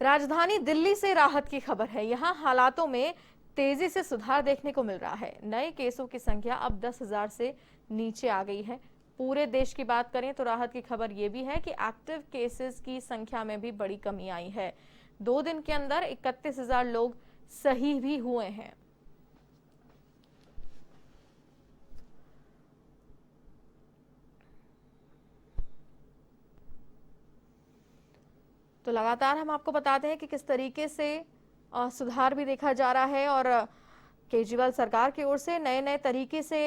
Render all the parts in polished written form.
राजधानी दिल्ली से राहत की खबर है। यहां हालातों में तेजी से सुधार देखने को मिल रहा है। नए केसों की संख्या अब 10,000 से नीचे आ गई है। पूरे देश की बात करें तो राहत की खबर यह भी है कि एक्टिव केसेस की संख्या में भी बड़ी कमी आई है। 2 दिन के अंदर 31,000 लोग सही भी हुए हैं। तो लगातार हम आपको बताते हैं कि किस तरीके से सुधार भी देखा जा रहा है और केजरीवाल सरकार की ओर से नए नए तरीके से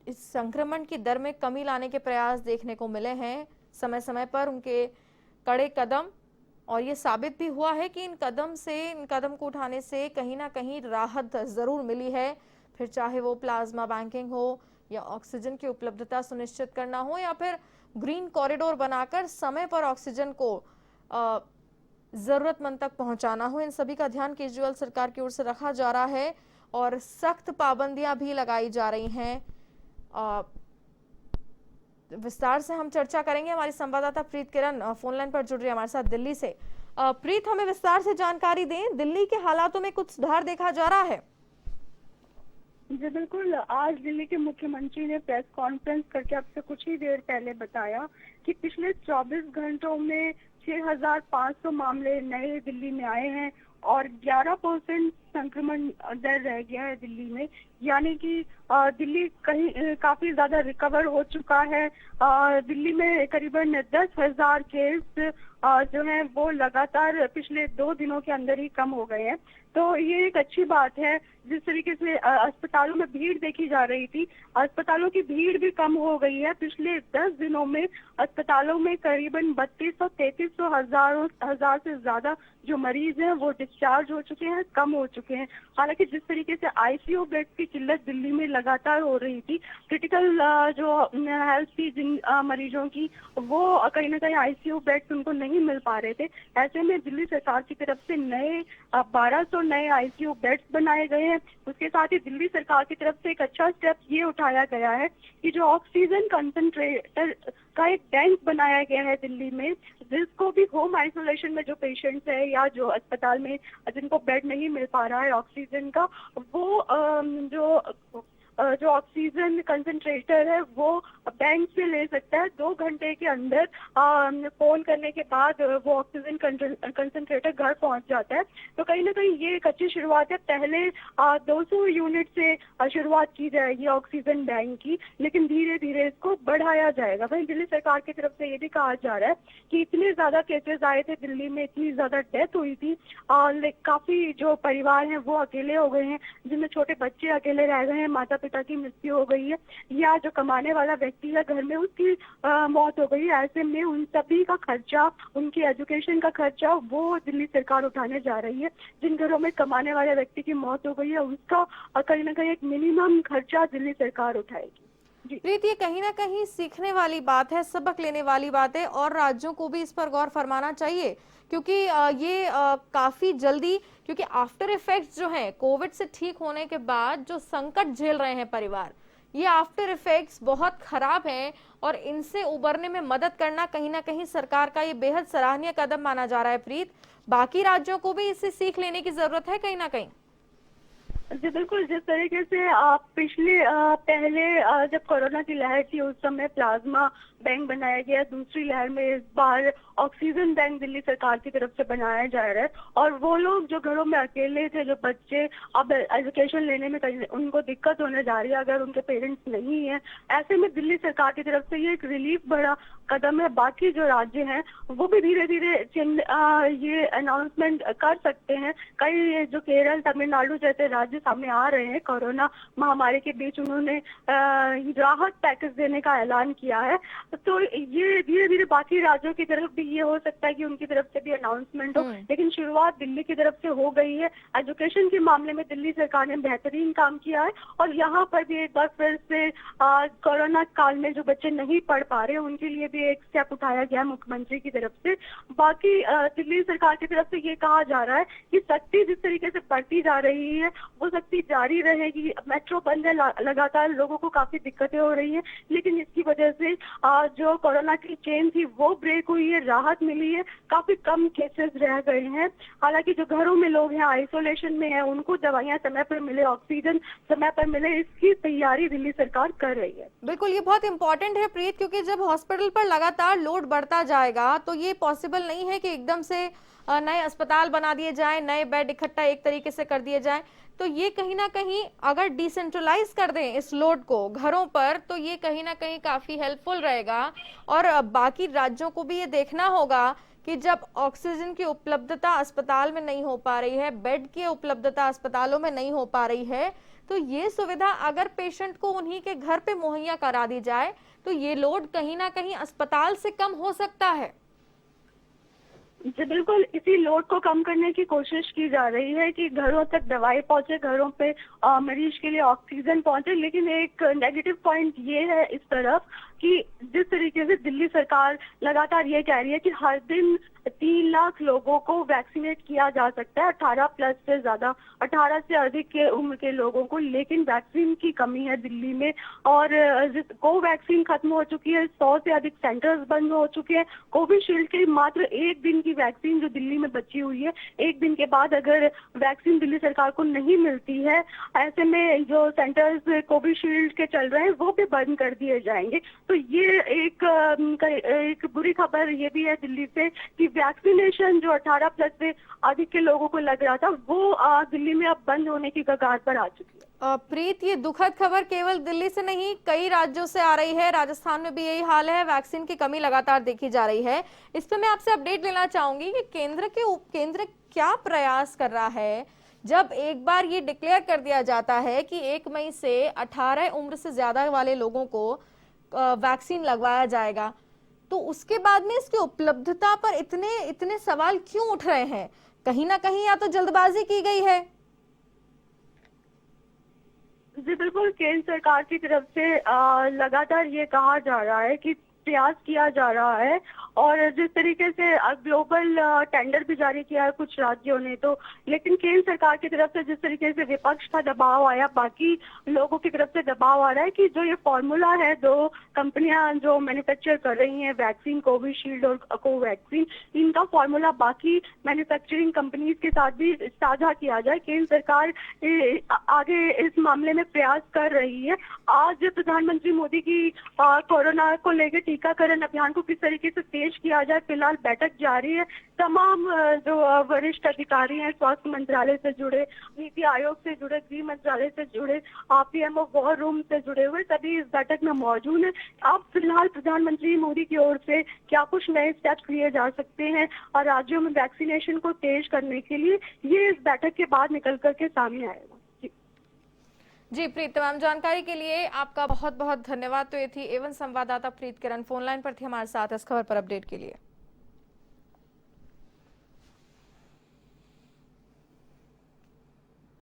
इस संक्रमण की दर में कमी लाने के प्रयास देखने को मिले हैं। समय समय पर उनके कड़े कदम, और ये साबित भी हुआ है कि इन कदम को उठाने से कहीं ना कहीं राहत जरूर मिली है। फिर चाहे वो प्लाज्मा बैंकिंग हो या ऑक्सीजन की उपलब्धता सुनिश्चित करना हो या फिर ग्रीन कॉरिडोर बनाकर समय पर ऑक्सीजन को जरूरतमंद तक पहुंचाना हो, इन सभी का ध्यान केजरीवाल सरकार की ओर से रखा जा रहा है और सख्त पाबंदियां भी लगाई जा रही हैं। विस्तार से हम चर्चा करेंगे। हमारी संवाददाता प्रीत किरण फोन लाइन पर जुड़ रही है हमारे साथ दिल्ली से। प्रीत, हमें विस्तार से जानकारी दें, दिल्ली के हालातों में कुछ सुधार देखा जा रहा है? जी बिल्कुल। आज दिल्ली के मुख्यमंत्री ने प्रेस कॉन्फ्रेंस करके आपसे कुछ ही देर पहले बताया कि पिछले 24 घंटों में 6,500 मामले नए दिल्ली में आए हैं और 11% संक्रमण दर रह गया है दिल्ली में। यानी कि दिल्ली काफी ज्यादा रिकवर हो चुका है। दिल्ली में करीबन 10,000 केस जो हैं वो लगातार पिछले 2 दिनों के अंदर ही कम हो गए हैं। तो ये एक अच्छी बात है। जिस तरीके से अस्पतालों में भीड़ देखी जा रही थी, अस्पतालों की भीड़ भी कम हो गई है। पिछले 10 दिनों में अस्पतालों में करीबन 3200-3300 हजार से ज्यादा जो मरीज हैं वो डिस्चार्ज हो चुके हैं, कम हो चुके हैं। हालांकि जिस तरीके से आईसीयू बेड की किल्लत दिल्ली में लगातार हो रही थी, क्रिटिकल जो हेल्थ थी जिन मरीजों की, वो कहीं ना कहीं आईसीयू बेड उनको नहीं मिल पा रहे थे। ऐसे में दिल्ली सरकार की तरफ से 1200 नए आईसीयू बेड्स बनाए गए हैं। उसके साथ ही दिल्ली सरकार की तरफ से एक अच्छा स्टेप ये उठाया गया है कि जो ऑक्सीजन कंसंट्रेटर का एक बैंक बनाया गया है दिल्ली में, जिसको भी होम आइसोलेशन में जो पेशेंट्स है या जो अस्पताल में जिनको बेड नहीं मिल पा रहा है ऑक्सीजन का, वो जो ऑक्सीजन कंसंट्रेटर है वो बैंक से ले सकता है। 2 घंटे के अंदर फोन करने के बाद वो ऑक्सीजन कंसंट्रेटर घर पहुंच जाता है। तो कहीं ना कहीं ये एक अच्छी शुरुआत है। पहले 200 यूनिट से शुरुआत की जाएगी ऑक्सीजन बैंक की, लेकिन धीरे धीरे इसको बढ़ाया जाएगा। वहीं दिल्ली सरकार की तरफ से ये भी कहा जा रहा है कि इतने ज्यादा केसेस आए थे दिल्ली में, इतनी ज्यादा डेथ हुई थी, काफी जो परिवार हैं वो अकेले हो गए हैं, जिनमें छोटे बच्चे अकेले रह गए हैं, माता पिता की मृत्यु हो गई है, या जो कमाने वाला व्यक्ति है घर में उसकी मौत हो गई है। ऐसे में उन सभी का खर्चा, उनकी एजुकेशन का खर्चा वो दिल्ली सरकार उठाने जा रही है। जिन घरों में कमाने वाले व्यक्ति की मौत हो गई है उसका कहीं ना कहीं एक मिनिमम खर्चा दिल्ली सरकार उठाएगी। प्रीत, ये कहीं ना कहीं सीखने वाली बात है, सबक लेने वाली बात है और राज्यों को भी इस पर गौर फरमाना चाहिए, क्योंकि ये काफी जल्दी, क्योंकि आफ्टर इफेक्ट्स जो हैं कोविड से ठीक होने के बाद जो संकट झेल रहे हैं परिवार, ये आफ्टर इफेक्ट्स बहुत खराब हैं और इनसे उबरने में मदद करना कहीं ना कहीं सरकार का ये बेहद सराहनीय कदम माना जा रहा है। प्रीत, बाकी राज्यों को भी इससे सीख लेने की जरूरत है कहीं ना कहीं। जी बिल्कुल। जिस तरीके से पहले जब कोरोना की लहर थी उस समय प्लाज्मा बैंक बनाया गया, दूसरी लहर में इस बार ऑक्सीजन बैंक दिल्ली सरकार की तरफ से बनाया जा रहा है। और वो लोग जो घरों में अकेले थे, जो बच्चे अब एजुकेशन लेने में उनको दिक्कत होने जा रही है अगर उनके पेरेंट्स नहीं है, ऐसे में दिल्ली सरकार की तरफ से ये एक रिलीफ बड़ा कदम है। बाकी जो राज्य हैं वो भी धीरे धीरे ये अनाउंसमेंट कर सकते हैं। कई जो केरल, तमिलनाडु जैसे राज्य सामने आ रहे हैं, कोरोना महामारी के बीच उन्होंने राहत पैकेज देने का ऐलान किया है। तो ये धीरे धीरे बाकी राज्यों की तरफ भी ये हो सकता है कि उनकी तरफ से भी अनाउंसमेंट हो, लेकिन शुरुआत दिल्ली की तरफ से हो गई है। एजुकेशन के मामले में दिल्ली सरकार ने बेहतरीन काम किया है और यहाँ पर भी एक बार फिर से कोरोना काल में जो बच्चे नहीं पढ़ पा रहे उनके लिए भी एक स्टेप उठाया गया मुख्यमंत्री की तरफ से। बाकी दिल्ली सरकार की तरफ से ये कहा जा रहा है कि सख्ती जिस तरीके से बढ़ती जा रही है वो सख्ती जारी रहेगी। मेट्रो बंद है, लगातार लोगों को काफी दिक्कतें हो रही हैं, लेकिन इसकी वजह से जो कोरोना की चेन थी वो ब्रेक हुई है, राहत मिली है, काफी कम केसेस रह गए हैं। हालांकि जो घरों में लोग हैं, आइसोलेशन में हैं, उनको दवाइयां समय पर मिले, ऑक्सीजन समय पर मिले, इसकी तैयारी दिल्ली सरकार कर रही है। बिल्कुल, ये बहुत इंपॉर्टेंट है प्रीत, क्योंकि जब हॉस्पिटल पर लगातार लोड बढ़ता जाएगा तो ये पॉसिबल नहीं है कि एकदम से नए अस्पताल बना दिए जाएं, नए बेड इकट्ठा एक तरीके से कर दिए जाएं। तो ये कहीं ना कहीं अगर डिसेंट्रलाइज कर दें इस लोड को घरों पर, तो ये कहीं ना कहीं काफी हेल्पफुल रहेगा। और बाकी राज्यों को भी ये देखना होगा कि जब ऑक्सीजन की उपलब्धता अस्पताल में नहीं हो पा रही है, बेड की उपलब्धता अस्पतालों में नहीं हो पा रही है, तो ये सुविधा अगर पेशेंट को उन्हीं के घर पे मुहैया करा दी जाए तो ये लोड कहीं ना कहीं अस्पताल से कम हो सकता है। जी बिल्कुल, इसी लोड को कम करने की कोशिश की जा रही है कि घरों तक दवाई पहुंचे, घरों पे मरीज के लिए ऑक्सीजन पहुंचे। लेकिन एक नेगेटिव पॉइंट ये है इस तरफ कि जिस तरीके से दिल्ली सरकार लगातार ये कह रही है कि हर दिन 3 लाख लोगों को वैक्सीनेट किया जा सकता है, 18 प्लस से ज्यादा, 18 से अधिक के उम्र के लोगों को, लेकिन वैक्सीन की कमी है दिल्ली में। और कोवैक्सीन खत्म हो चुकी है, 100 से अधिक सेंटर्स बंद हो चुके हैं। कोविशील्ड के मात्र 1 दिन की वैक्सीन जो दिल्ली में बची हुई है, 1 दिन के बाद अगर वैक्सीन दिल्ली सरकार को नहीं मिलती है, ऐसे में जो सेंटर्स कोविशील्ड के चल रहे हैं वो भी बंद कर दिए जाएंगे। तो ये एक बुरी खबर ये भी है दिल्ली से कि वैक्सीनेशन जो 18 प्लस से अधिक के लोगों को लग रहा था वो दिल्ली में अब बंद होने की कगार पर आ चुकी है। प्रीत, ये दुखद खबर केवल दिल्ली से नहीं कई राज्यों से आ रही है। राजस्थान में भी यही हाल है, वैक्सीन की कमी लगातार देखी जा रही है। इस पे मैं आपसे अपडेट लेना चाहूंगी कि केंद्र क्या प्रयास कर रहा है जब एक बार ये डिक्लेयर कर दिया जाता है कि 1 मई से 18 उम्र से ज्यादा वाले लोगों को वैक्सीन लगवाया जाएगा, तो उसके बाद में इसकी उपलब्धता पर इतने सवाल क्यों उठ रहे हैं? कहीं ना कहीं या तो जल्दबाजी की गई है। जी बिल्कुल, केंद्र सरकार की तरफ से लगातार ये कहा जा रहा है कि प्रयास किया जा रहा है, और जिस तरीके से ग्लोबल टेंडर भी जारी किया है कुछ राज्यों ने, तो लेकिन केंद्र सरकार की तरफ से जिस तरीके से विपक्ष का दबाव आया, बाकी लोगों की तरफ से दबाव आ रहा है कि जो ये फॉर्मूला है, 2 कंपनियां जो मैन्युफैक्चर कर रही हैं वैक्सीन, कोविशील्ड और कोवैक्सीन, इनका फॉर्मूला बाकी मैन्युफैक्चरिंग कंपनीज के साथ भी साझा किया जाए। केंद्र सरकार आगे इस मामले में प्रयास कर रही है। आज प्रधानमंत्री मोदी की कोरोना को लेकर टीकाकरण अभियान को किस तरीके से तेज किया जाए, फिलहाल बैठक जारी है। तमाम जो वरिष्ठ अधिकारी हैं, स्वास्थ्य मंत्रालय से जुड़े, नीति आयोग से जुड़े, गृह मंत्रालय से जुड़े, पीएमओ वॉर रूम से जुड़े हुए सभी इस बैठक में मौजूद हैं। अब फिलहाल प्रधानमंत्री मोदी की ओर से क्या कुछ नए स्टेप्स लिए जा सकते हैं और राज्यों में वैक्सीनेशन को तेज करने के लिए, ये इस बैठक के बाद निकल करके सामने आएगा। जी प्रीत, तमाम जानकारी के लिए आपका बहुत बहुत धन्यवाद। तो ये थी A1 संवाददाता प्रीत किरण, फोन लाइन पर थी हमारे साथ इस खबर पर अपडेट के लिए।